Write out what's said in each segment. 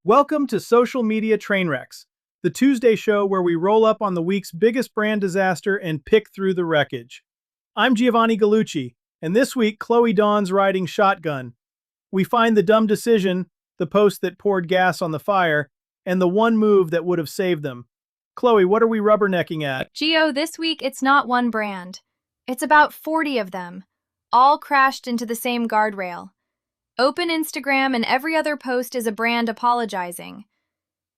Welcome to Social Media Trainwrecks, the Tuesday show where we roll up on the week's biggest brand disaster and pick through the wreckage. I'm Giovanni Gallucci, and this week Chloe Dawn's riding shotgun. We find the dumb decision, the post that poured gas on the fire, and the one move that would have saved them. Chloe, what are we rubbernecking at? Gio, this week it's not one brand. It's about 40 of them, all crashed into the same guardrail. Open Instagram and every other post is a brand apologizing.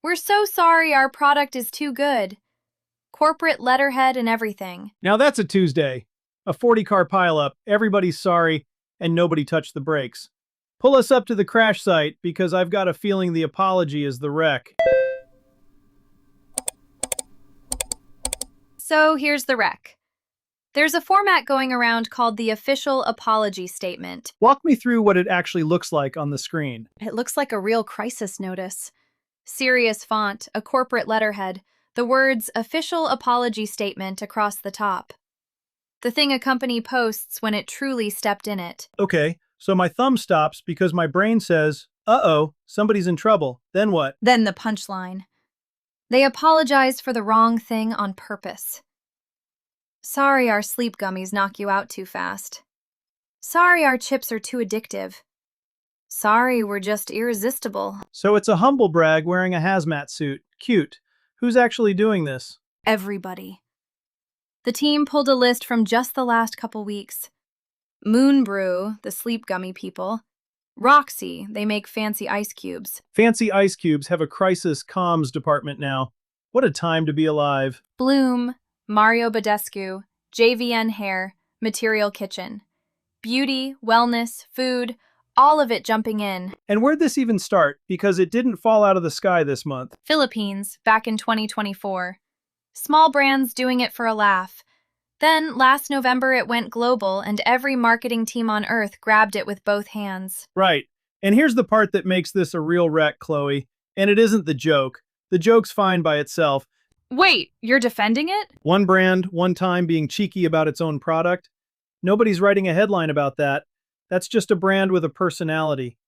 We're so sorry our product is too good. Corporate letterhead and everything. Now that's a Tuesday. A 40-car pileup, everybody's sorry, and nobody touched the brakes. Pull us up to the crash site because I've got a feeling the apology is the wreck. So here's the wreck. There's a format going around called the official apology statement. Walk me through what it actually looks like on the screen. It looks like a real crisis notice. Serious font, a corporate letterhead, the words official apology statement across the top. The thing a company posts when it truly stepped in it. Okay, so my thumb stops because my brain says, uh-oh, somebody's in trouble. Then what? Then the punchline. They apologize for the wrong thing on purpose. Sorry our sleep gummies knock you out too fast. Sorry our chips are too addictive. Sorry we're just irresistible. So it's a humble brag wearing a hazmat suit. Cute. Who's actually doing this? Everybody. The team pulled a list from just the last couple weeks. Moon Brew, the sleep gummy people. Roxy, they make fancy ice cubes. Fancy ice cubes have a crisis comms department now. What a time to be alive. Bloom, Mario Badescu, JVN Hair, Material Kitchen. Beauty, wellness, food, all of it jumping in. And where'd this even start? Because it didn't fall out of the sky this month. Philippines, back in 2024. Small brands doing it for a laugh. Then, last November, it went global, and every marketing team on Earth grabbed it with both hands. Right. And here's the part that makes this a real wreck, Chloe. And it isn't the joke. The joke's fine by itself. Wait, you're defending it? One brand, one time being cheeky about its own product. Nobody's writing a headline about that. That's just a brand with a personality.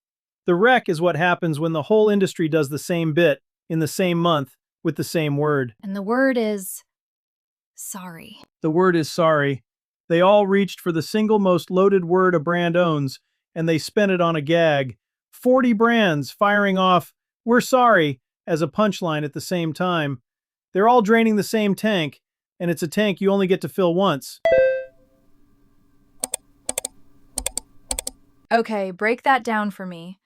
The wreck is what happens when the whole industry does the same bit, in the same month, with the same word. And the word is sorry. The word is sorry. They all reached for the single most loaded word a brand owns, and they spent it on a gag. 40 brands firing off, "We're sorry," as a punchline at the same time. They're all draining the same tank, and it's a tank you only get to fill once. Okay, break that down for me.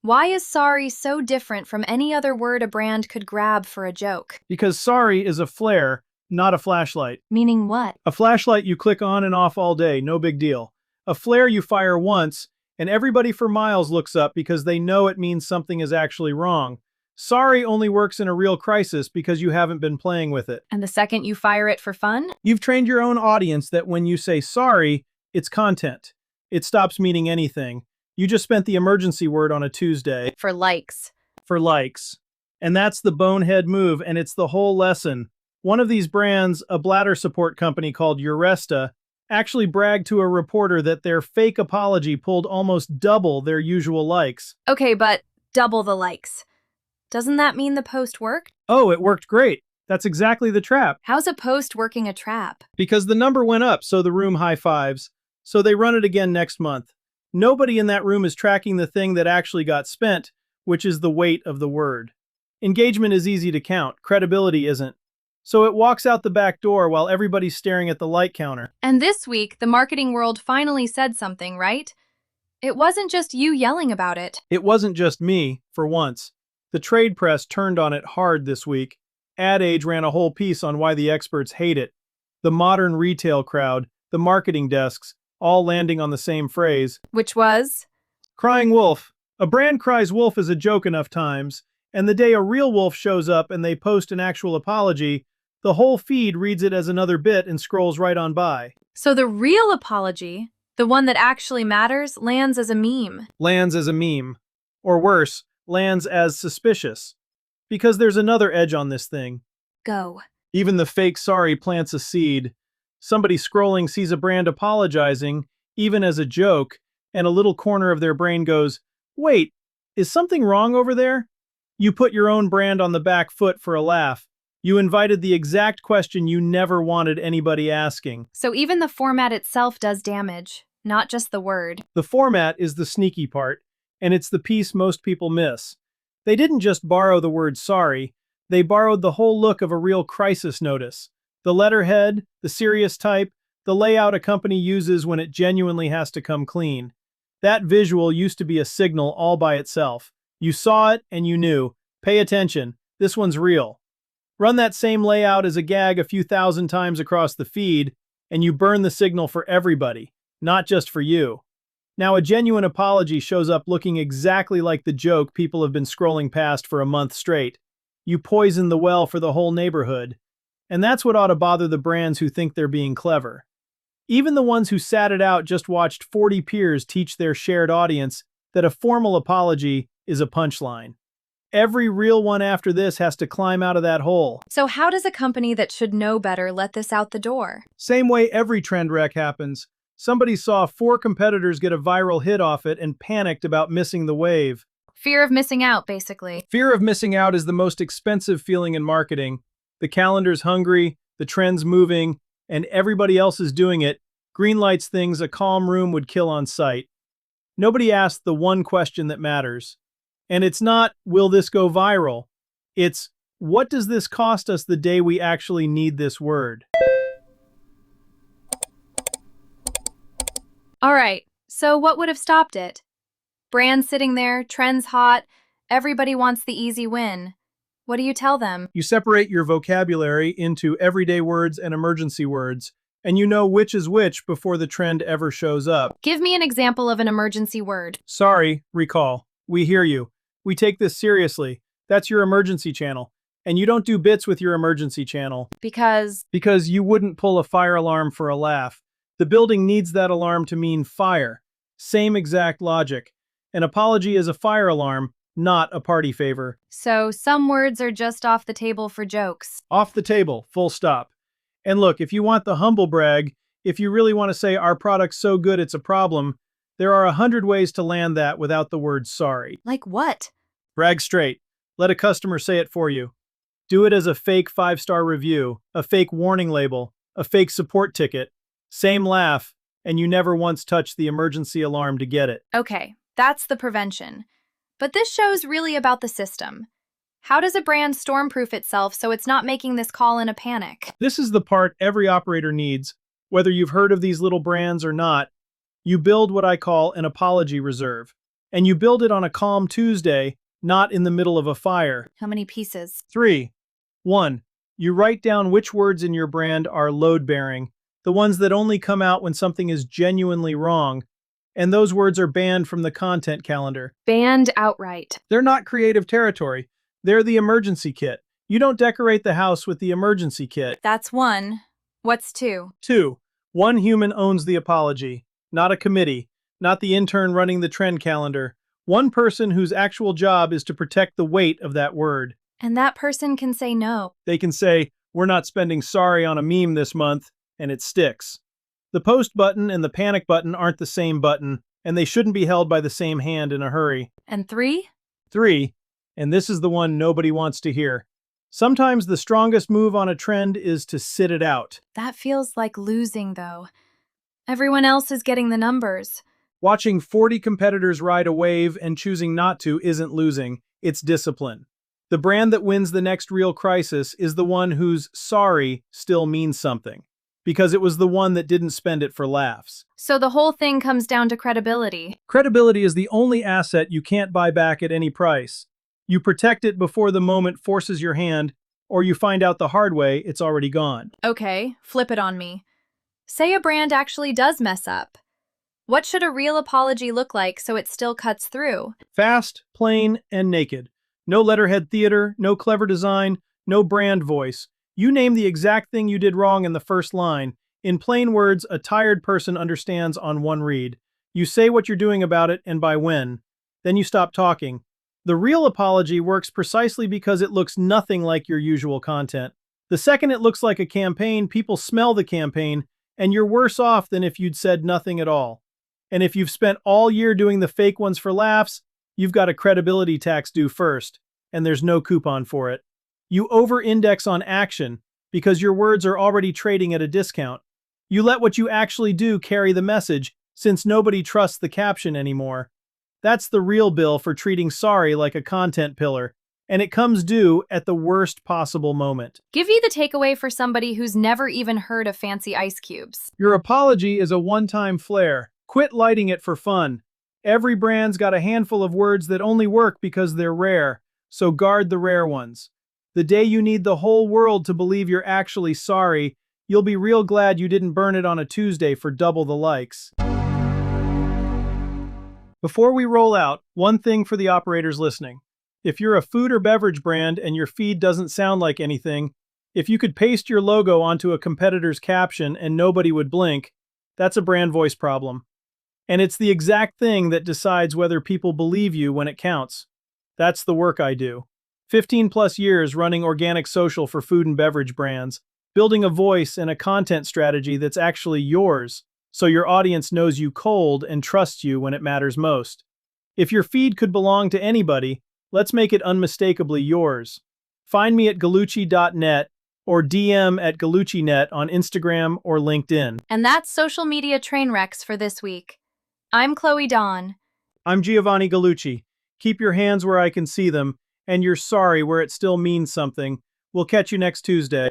Why is sorry so different from any other word a brand could grab for a joke? Because sorry is a flare, not a flashlight. Meaning what? A flashlight you click on and off all day, no big deal. A flare you fire once, and everybody for miles looks up because they know it means something is actually wrong. Sorry only works in a real crisis because you haven't been playing with it. And the second you fire it for fun? You've trained your own audience that when you say sorry, it's content. It stops meaning anything. You just spent the emergency word on a Tuesday. For likes. For likes. And that's the bonehead move, and it's the whole lesson. One of these brands, a bladder support company called Uresta, actually bragged to a reporter that their fake apology pulled almost double their usual likes. Okay, but double the likes. Doesn't that mean the post worked? Oh, it worked great. That's exactly the trap. How's a post working a trap? Because the number went up, so the room high fives. So they run it again next month. Nobody in that room is tracking the thing that actually got spent, which is the weight of the word. Engagement is easy to count. Credibility isn't. So it walks out the back door while everybody's staring at the light counter. And this week, the marketing world finally said something, right? It wasn't just you yelling about it. It wasn't just me, for once. The trade press turned on it hard this week. Ad Age ran a whole piece on why the experts hate it. The modern retail crowd, the marketing desks, all landing on the same phrase. Which was? Crying wolf. A brand cries wolf is a joke enough times, and the day a real wolf shows up and they post an actual apology, the whole feed reads it as another bit and scrolls right on by. So the real apology, the one that actually matters, lands as a meme. Lands as a meme. Or worse, lands as suspicious. Because there's another edge on this thing. Go. Even the fake sorry plants a seed. Somebody scrolling sees a brand apologizing, even as a joke, and a little corner of their brain goes, "Wait, is something wrong over there?" You put your own brand on the back foot for a laugh. You invited the exact question you never wanted anybody asking. So even the format itself does damage, not just the word. The format is the sneaky part, and it's the piece most people miss. They didn't just borrow the word sorry, they borrowed the whole look of a real crisis notice. The letterhead, the serious type, the layout a company uses when it genuinely has to come clean. That visual used to be a signal all by itself. You saw it and you knew. Pay attention, this one's real. Run that same layout as a gag a few thousand times across the feed, and you burn the signal for everybody, not just for you. Now, a genuine apology shows up looking exactly like the joke people have been scrolling past for a month straight. You poison the well for the whole neighborhood. And that's what ought to bother the brands who think they're being clever. Even the ones who sat it out just watched 40 peers teach their shared audience that a formal apology is a punchline. Every real one after this has to climb out of that hole. So how does a company that should know better let this out the door? Same way every trend wreck happens. Somebody saw 4 competitors get a viral hit off it and panicked about missing the wave. Fear of missing out, basically. Fear of missing out is the most expensive feeling in marketing. The calendar's hungry, the trend's moving, and everybody else is doing it. Greenlights things a calm room would kill on sight. Nobody asked the one question that matters. And it's not, will this go viral? It's, what does this cost us the day we actually need this word? All right, so what would have stopped it? Brands sitting there, trends hot, everybody wants the easy win. What do you tell them? You separate your vocabulary into everyday words and emergency words, and you know which is which before the trend ever shows up. Give me an example of an emergency word. Sorry, recall. We hear you. We take this seriously. That's your emergency channel. And you don't do bits with your emergency channel. Because You wouldn't pull a fire alarm for a laugh. The building needs that alarm to mean fire. Same exact logic. An apology is a fire alarm, not a party favor. So some words are just off the table for jokes. Off the table, full stop. And look, if you want the humble brag, if you really want to say our product's so good it's a problem, there are 100 ways to land that without the word sorry. Like what? Brag straight. Let a customer say it for you. Do it as a fake 5-star review, a fake warning label, a fake support ticket. Same laugh, and you never once touched the emergency alarm to get it. Okay, that's the prevention. But this show's really about the system. How does a brand stormproof itself so it's not making this call in a panic? This is the part every operator needs, whether you've heard of these little brands or not. You build what I call an apology reserve. And you build it on a calm Tuesday, not in the middle of a fire. How many pieces? 3. 1. You write down which words in your brand are load-bearing, the ones that only come out when something is genuinely wrong, and those words are banned from the content calendar. Banned outright. They're not creative territory. They're the emergency kit. You don't decorate the house with the emergency kit. That's 1. What's 2? 2. One human owns the apology, not a committee, not the intern running the trend calendar. One person whose actual job is to protect the weight of that word. And that person can say no. They can say, we're not spending sorry on a meme this month, and it sticks. The post button and the panic button aren't the same button, and they shouldn't be held by the same hand in a hurry. And 3? 3, and this is the one nobody wants to hear. Sometimes the strongest move on a trend is to sit it out. That feels like losing, though. Everyone else is getting the numbers. Watching 40 competitors ride a wave and choosing not to isn't losing, it's discipline. The brand that wins the next real crisis is the one whose sorry still means something, because it was the one that didn't spend it for laughs. So the whole thing comes down to credibility. Credibility is the only asset you can't buy back at any price. You protect it before the moment forces your hand, or you find out the hard way it's already gone. Okay, flip it on me. Say a brand actually does mess up. What should a real apology look like so it still cuts through? Fast, plain, and naked. No letterhead theater, no clever design, no brand voice. You name the exact thing you did wrong in the first line. In plain words, a tired person understands on one read. You say what you're doing about it and by when. Then you stop talking. The real apology works precisely because it looks nothing like your usual content. The second it looks like a campaign, people smell the campaign, and you're worse off than if you'd said nothing at all. And if you've spent all year doing the fake ones for laughs, you've got a credibility tax due first. and there's no coupon for it. You over-index on action because your words are already trading at a discount. You let what you actually do carry the message since nobody trusts the caption anymore. That's the real bill for treating sorry like a content pillar, and it comes due at the worst possible moment. Give me the takeaway for somebody who's never even heard of fancy ice cubes. Your apology is a one-time flair. Quit lighting it for fun. Every brand's got a handful of words that only work because they're rare, so guard the rare ones. The day you need the whole world to believe you're actually sorry, you'll be real glad you didn't burn it on a Tuesday for double the likes. Before we roll out, one thing for the operators listening. If you're a food or beverage brand and your feed doesn't sound like anything, if you could paste your logo onto a competitor's caption and nobody would blink, that's a brand voice problem. And it's the exact thing that decides whether people believe you when it counts. That's the work I do. 15 plus years running organic social for food and beverage brands, building a voice and a content strategy that's actually yours, so your audience knows you cold and trusts you when it matters most. If your feed could belong to anybody, let's make it unmistakably yours. Find me at gallucci.net or DM at gallucci.net on Instagram or LinkedIn. And that's social media train wrecks for this week. I'm Chloe Dawn. I'm Giovanni Gallucci. Keep your hands where I can see them, and you're sorry where it still means something. We'll catch you next Tuesday.